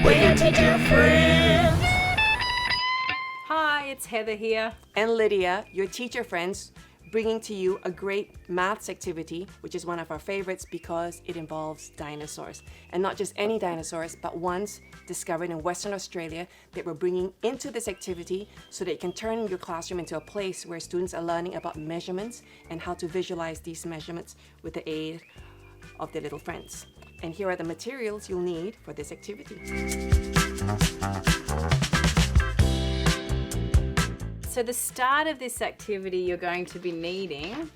with your teacher friends. Hi, it's Heather here. And Lydia, your teacher friends, bringing to you a great maths activity, which is one of our favorites because it involves dinosaurs. And not just any dinosaurs, but ones discovered in Western Australia that we're bringing into this activity so that it can turn your classroom into a place where students are learning about measurements and how to visualize these measurements with the aid of their little friends. And here are the materials you'll need for this activity. So the start of this activity, you're going to be needing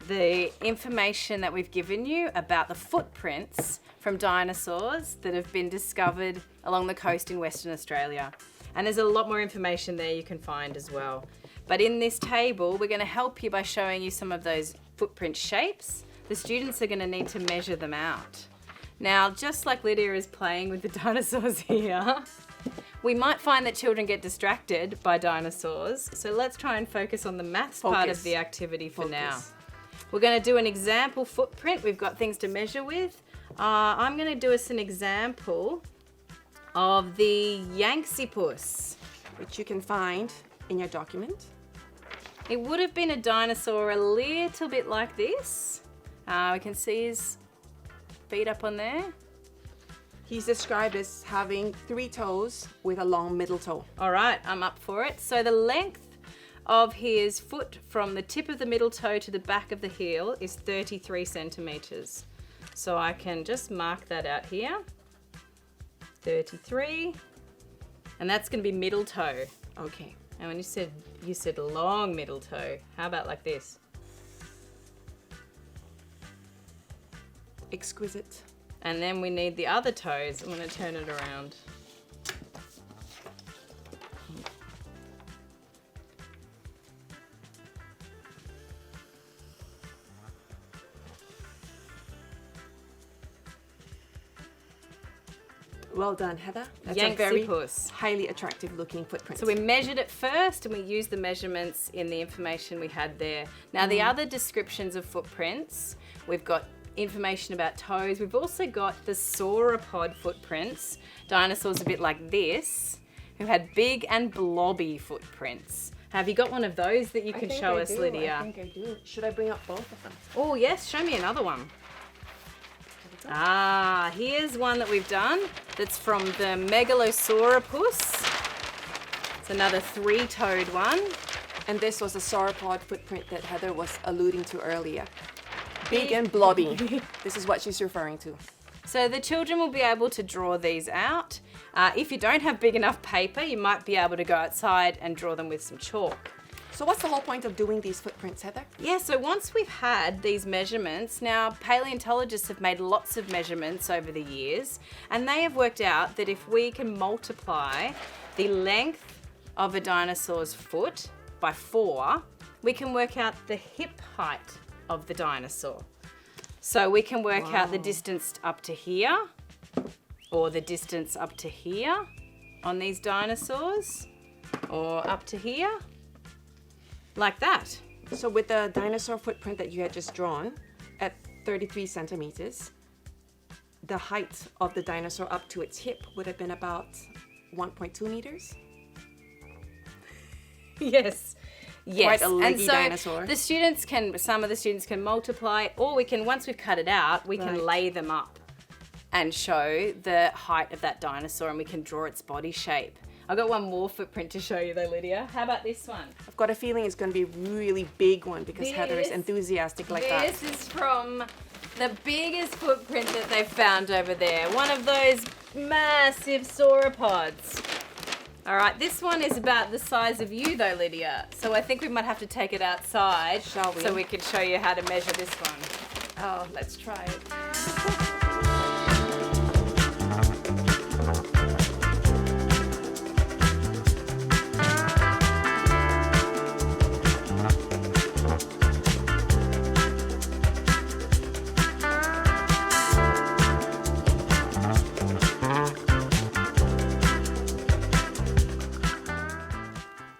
the information that we've given you about the footprints from dinosaurs that have been discovered along the coast in Western Australia. And there's a lot more information there you can find as well. But in this table, we're going to help you by showing you some of those footprint shapes. The students are going to need to measure them out. Now, just like Lydia is playing with the dinosaurs here, we might find that children get distracted by dinosaurs, so let's try and focus on the maths part of the activity for now. We're going to do an example footprint. We've got things to measure with. I'm going to do us an example of the Yanksipus, Which you can find in your document. It would have been a dinosaur a little bit like this. We can see his feet up on there. He's described as having 3 toes with a long middle toe. All right, I'm up for it. So the length of his foot from the tip of the middle toe to the back of the heel is 33 centimeters. So I can just mark that out here. 33. And that's going to be middle toe. Okay. And when you said long middle toe, how about like this? Exquisite. And then we need the other toes. I'm going to turn it around. Well done, Heather. That's a very Yanksipus. highly attractive looking footprint. So we measured it first and we used the measurements in the information we had there. Now the other descriptions of footprints, we've got information about toes. We've also got the sauropod footprints, dinosaurs a bit like this, who had big and blobby footprints. Have you got one of those that you can show us, Lydia? I think I do. Should I bring up both of them? Oh yes, show me another one. Ah, here's one that we've done that's from the Megalosauropus. It's another 3-toed one. And this was a sauropod footprint that Heather was alluding to earlier. Big and blobby. This is what she's referring to. So the children will be able to draw these out. If you don't have big enough paper, you might be able to go outside and draw them with some chalk. So what's the whole point of doing these footprints, Heather? Yeah, so once we've had these measurements, now paleontologists have made lots of measurements over the years, and they have worked out that if we can multiply the length of a dinosaur's foot by 4, we can work out the hip height of the dinosaur. So we can work out the distance up to here, or the distance up to here on these dinosaurs, or up to here, like that. So with the dinosaur footprint that you had just drawn at 33 centimeters, the height of the dinosaur up to its hip would have been about 1.2 meters. Yes. Yes, Quite a leggy and so dinosaur. some of the students can multiply, or we can, once we've cut it out, we can lay them up and show the height of that dinosaur, and we can draw its body shape. I've got one more footprint to show you though, Lydia. How about this one? I've got a feeling it's going to be a really big one because Heather is enthusiastic like that. This is from the biggest footprint that they've found over there. One of those massive sauropods. All right, this one is about the size of you though, Lydia. So I think we might have to take it outside, shall we? So we can show you how to measure this one. Oh, let's try it.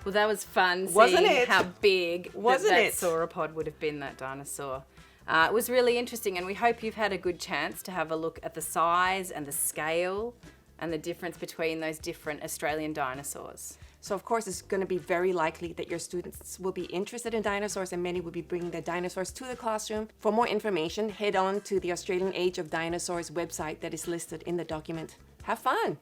Well, that was fun Wasn't seeing it? how big Wasn't that it? sauropod would have been, that dinosaur. It was really interesting, and we hope you've had a good chance to have a look at the size and the scale and the difference between those different Australian dinosaurs. So of course, it's going to be very likely that your students will be interested in dinosaurs, and many will be bringing their dinosaurs to the classroom. For more information, head on to the Australian Age of Dinosaurs website that is listed in the document. Have fun!